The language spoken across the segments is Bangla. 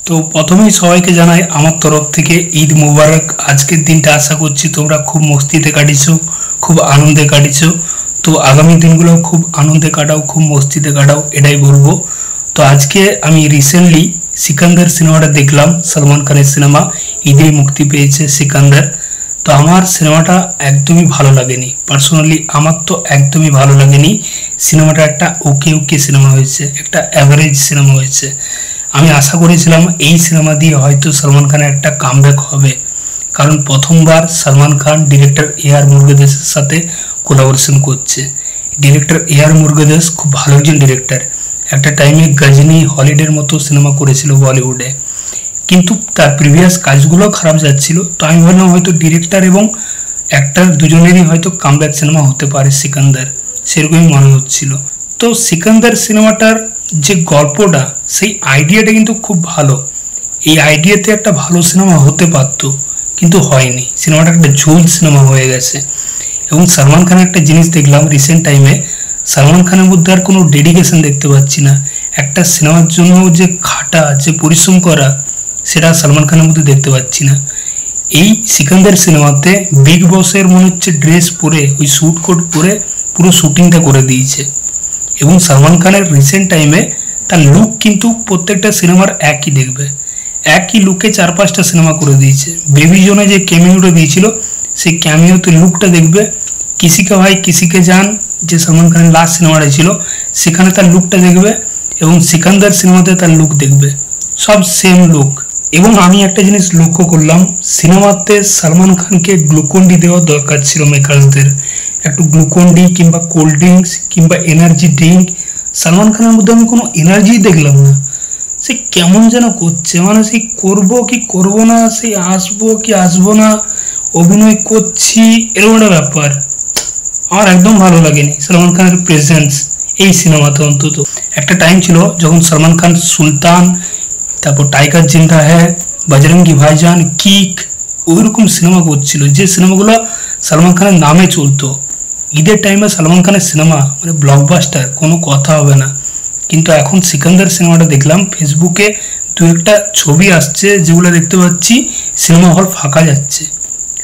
তো প্রথমেই সবাইকে জানাই আমার তরফ থেকে ঈদ মোবারক। আজকের দিনটা আশা করছি তোমরা খুব মস্তিতে কাটিয়েছো, খুব আনন্দে কাটিয়েছো। তো আগামী দিনগুলো খুব আনন্দে কাটাও, খুব মস্তিতে কাটাও, এটাই বলবো। তো আজকে আমি রিসেন্টলি সিকান্দার সিনেমাটা দেখলাম, সলমান খানের সিনেমা, ঈদেই মুক্তি পেয়েছে সিকান্দার। তো আমার সিনেমাটা একদমই ভালো লাগেনি, পার্সোনালি আমার তো একদমই ভালো লাগেনি। সিনেমাটা একটা ওকে ওকে সিনেমা হয়েছে, একটা অ্যাভারেজ সিনেমা হয়েছে। আমি আশা করেছিলাম এই সিনেমা দিয়ে হয়তো সলমান খানের একটা কামব্যাক হবে, কারণ প্রথমবার সলমান খান ডিরেক্টর এআর মুরুগেদাসের সাথে কোলাবোরেশন করছে। ডিরেক্টর এআর মুরুগেদাস খুব ভালো একজন ডিরেক্টর, একটা টাইমে গজনী, হলিডের মতো সিনেমা করেছিল বলিউডে, কিন্তু তার প্রিভিয়াস কাজগুলো খারাপ যাচ্ছিল। তো আমি ভাবলাম হয়তো ডিরেক্টর এবং অ্যাক্টর দুজনেরই হয়তো কামব্যাক সিনেমা হতে পারে সিকান্দার, সেরকমই মনে হচ্ছিল। তো সিকান্দার সিনেমাটার যে গল্পটা, সেই আইডিয়াটা কিন্তু খুব ভালো। এই আইডিয়াতে একটা ভালো সিনেমা হতে পারতো, কিন্তু হয়নি। সিনেমাটা একটা ঝোল সিনেমা হয়ে গেছে। এবং সলমান খানের একটা জিনিস দেখলাম রিসেন্ট টাইমে, সলমান খানের মধ্যে আর কোনো ডেডিকেশন দেখতে পাচ্ছি না। একটা সিনেমার জন্য যে খাটা, যে পরিশ্রম করা, সেটা সলমান খানের মধ্যে দেখতে পাচ্ছি না। এই সিকান্দার সিনেমাতে বিগ বসের মনে হচ্ছে ড্রেস পরে, ওই স্যুট কোট পরে পুরো শুটিংটা করে দিয়েছে। এবং সলমান খানের রিসেন্ট টাইমে তার লুক কিন্তু প্রত্যেকটা সিনেমার একই দেখবে, একই লুকে 4-5টা সিনেমা করে দিয়েছে। বেবি জোনে যে ক্যামিওটা দিয়েছিল, সেই ক্যামিওতে লুকটা দেখবে। কিসিকে ভাই কিসিকে জান, যে সলমান খানের লাস্ট সিনেমাটা ছিল, সেখানে তার লুকটা দেখবে, এবং সিকান্দার সিনেমাতে তার লুক দেখবে, সব সেম লুক। এবং আমি একটা জিনিস লক্ষ্য করলাম, সিনেমাতে সলমান খানকে গ্লুকন্ডি দেওয়া দরকার ছিল মেকার্সদের। একটু গ্লুকন্ডি কিংবা কোল্ড ড্রিঙ্কস কিংবা এনার্জি ড্রিঙ্ক। সলমান খানের মধ্যে আমি কোনো এনার্জি দেখলাম না। সে কেমন যেন করছে, মানে সেই করবো কি করবো না, সেই আসবো কি আসবো না, অভিনয় করছি, এরকম একটা ব্যাপার। আমার একদম ভালো লাগেনি সলমান খানের প্রেজেন্স এই সিনেমাতে। অন্তত একটা টাইম ছিল যখন সলমান খান সুলতান, তারপর টাইগার জিন্দা হ্যায়, বজরঙ্গি ভাইজান, কিক, ওইরকম সিনেমা করছিল, যে সিনেমাগুলো সলমান খানের নামে চলতো। ঈদের টাইমে সলমান খানের সিনেমা মানে ব্লকবাস্টার, কোনো কথা হবে না। কিন্তু এখন সিকান্দার সিনেমাটা দেখলাম, ফেসবুকে দু একটা ছবি আসছে যেগুলো দেখতে পাচ্ছি সিনেমা হল ফাঁকা যাচ্ছে।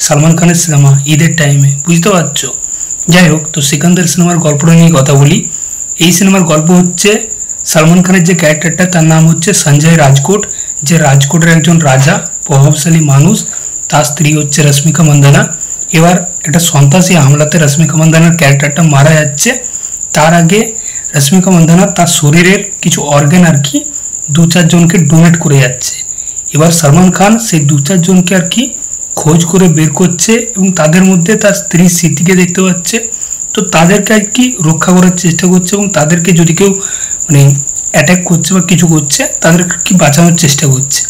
সলমান খানের সিনেমা ঈদের টাইমে, বুঝতে পারছো? যাই হোক, তো সিকান্দার সিনেমার গল্পটা নিয়ে কথা বলি। এই সিনেমার গল্প হচ্ছে, সলমান খানের যে ক্যারেক্টারটা, তার নাম হচ্ছে সঞ্জয় রাজকোট, যে রাজকোটের একজন রাজা, প্রভাবশালী মানুষ। তার স্ত্রী হচ্ছে রশ্মিকা মন্দানা। এবার একটা সন্ত্রাসী হামলাতে রশ্মিকা মন্দানার ক্যারেক্টারটা মারা যাচ্ছে। তার আগে রশ্মিকা মন্দানা তার শরীরের কিছু অর্গান আর কি 2-4 জনকে ডোনেট করে যাচ্ছে। এবার সলমান খান সেই 2-4 জনকে আর কি খোঁজ করে বের করছে, এবং তাদের মধ্যে তার স্ত্রীর স্মৃতিকে দেখতে পাচ্ছে। তো তাদেরকে আর কি রক্ষা করার চেষ্টা করছে, এবং তাদেরকে যদি কেউ মানে অ্যাটাক করছে বা কিছু করছে, তাদেরকে কি বাঁচানোর চেষ্টা করছে।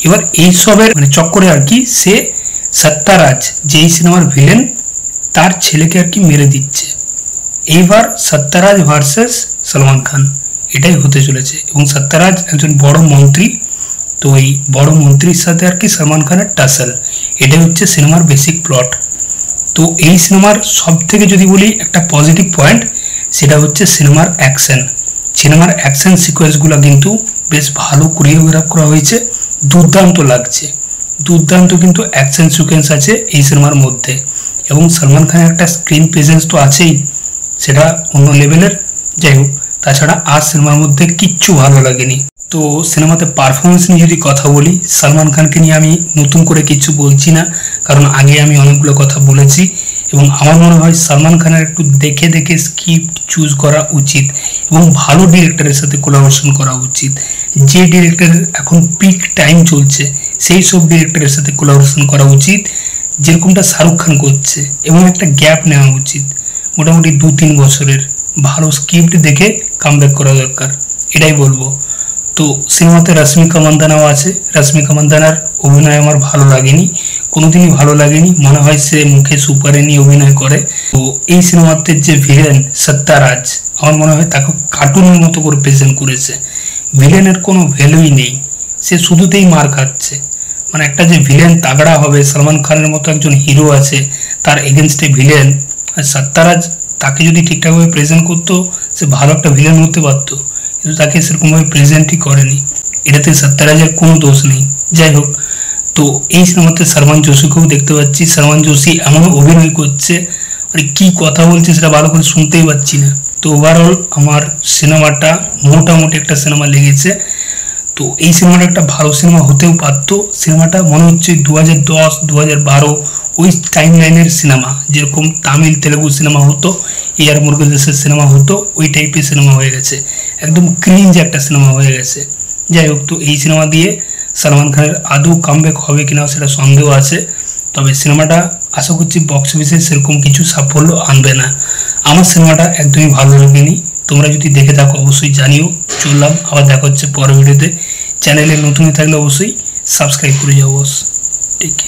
এবার এইসবের মানে চক্করে আর কি সে সত্যারাজ, যে এই সিনেমার ভিলেন, তার ছেলেকে আর কি মেরে দিচ্ছে। এইবার সত্যারাজ ভার্সেস সলমান খান, এটাই হতে চলেছে। এবং সত্যারাজ একজন বড় মন্ত্রী, তো এই বড় মন্ত্রীর সাথে আর কি সলমান খানের টাসেল, এটাই হচ্ছে সিনেমার বেসিক প্লট। তো এই সিনেমার সব থেকে যদি বলি একটা পজিটিভ পয়েন্ট, সেটা হচ্ছে সিনেমার অ্যাকশন। সিনেমার অ্যাকশন সিকোয়েন্সগুলো কিন্তু বেশ ভালো কোরিওগ্রাফ করা হয়েছে, দুর্দান্ত লাগছে। দুর্দান্ত কিন্তু অ্যাকশন সিকোয়েন্স আছে এই সিনেমার মধ্যে। এবং সলমান খানের একটা স্ক্রিন প্রেজেন্স তো আছেই, সেটা অন্য লেভেলের। যাই হোক, তাছাড়া আর সিনেমার মধ্যে কিচ্ছু ভালো লাগেনি। তো সিনেমাতে পারফরমেন্স নিয়ে যদি কথা বলি, সলমান খানকে নিয়ে আমি নতুন করে কিছু বলছি না, কারণ আগে আমি অনেকগুলো কথা বলেছি। এবং আমার মনে হয় সলমান খানের একটু দেখে দেখে স্ক্রিপ্ট চুজ করা উচিত, এবং ভালো ডিরেক্টরের সাথে কোলাবোরেশন করা উচিত। যে ডিরেক্টরের এখন পিক টাইম চলছে, সেই সব ডিরেক্টরের সাথে কোলাবোরেশন করা উচিত, যেরকমটা শাহরুখ খান করছে। এবং একটা গ্যাপ নেওয়া উচিত, মোটামুটি 2-3 বছরের। ভালো স্ক্রিপ্ট দেখে কামব্যাক করা দরকার, এটাই বলবো। তো সিনেমাতে রশ্মিকা মন্দানাও আছে। রশ্মিকা মন্দানার অভিনয় আমার ভালো লাগেনি, কোনোদিনই ভালো লাগেনি। মনে হয় সে মুখে সুপারে নিয়ে অভিনয় করে। তো এই সিনেমাতে যে ভিলেন সত্যারাজ, আমার মনে হয় তাকে কার্টুনের মতো করে প্রেজেন্ট করেছে। ভিলেনের কোনো ভ্যালুই নেই, সে শুধুতেই মার খাচ্ছে। মানে একটা যে ভিলেন তাগড়া হবে, সলমান খানের মতো একজন হিরো আছে, তার এগেনস্টে ভিলেন, আর সত্যারাজ তাকে যদি ঠিকঠাকভাবে প্রেজেন্ট করতো, সে ভালো একটা ভিলেন হতে পারতো, কিন্তু তাকে সেরকমভাবে প্রেজেন্টই করেনি। এটাতে সত্যরাজের কোনো দোষ নেই। যাই হোক, তো এই সিনেমাতে সলমান জোশীকেও দেখতে পাচ্ছি। সলমান জোশী এমন অভিনয় করছে, মানে কি কথা বলছে সেটা ভালো করে শুনতেই পাচ্ছি না। তো ওভারঅল আমার সিনেমাটা মোটামুটি একটা সিনেমা লেগেছে। তো এই সিনেমাটা একটা ভালো সিনেমা হতেও পারতো। সিনেমাটা মনে হচ্ছে 2010 2012 ওই টাইম লাইনের সিনেমা, যেরকম তামিল তেলেগু সিনেমা হতো, এআর মুরুগদাসের সিনেমা হতো, ওই টাইপের সিনেমা হয়ে গেছে। একদম ক্রিঞ্জ একটা সিনেমা হয়ে গেছে। যাই হোক, তো এই সিনেমা দিয়ে সলমান খানের আদৌ কামব্যাক হবে কিনা সেটা সন্দেহ আছে। তবে সিনেমাটা আশা করছি বক্স অফিসে সেরকম কিছু সাফল্য আনবে না। আমার সিনেমাটা একদমই ভালো লাগেনি। তোমরা যদি দেখে থাকো অবশ্যই জানিও। চললাম, আবার দেখা হচ্ছে পরের ভিডিওতে। চ্যানেলে নতুন থাকলে অবশ্যই সাবস্ক্রাইব করে যাও বস। ঠিক আছে।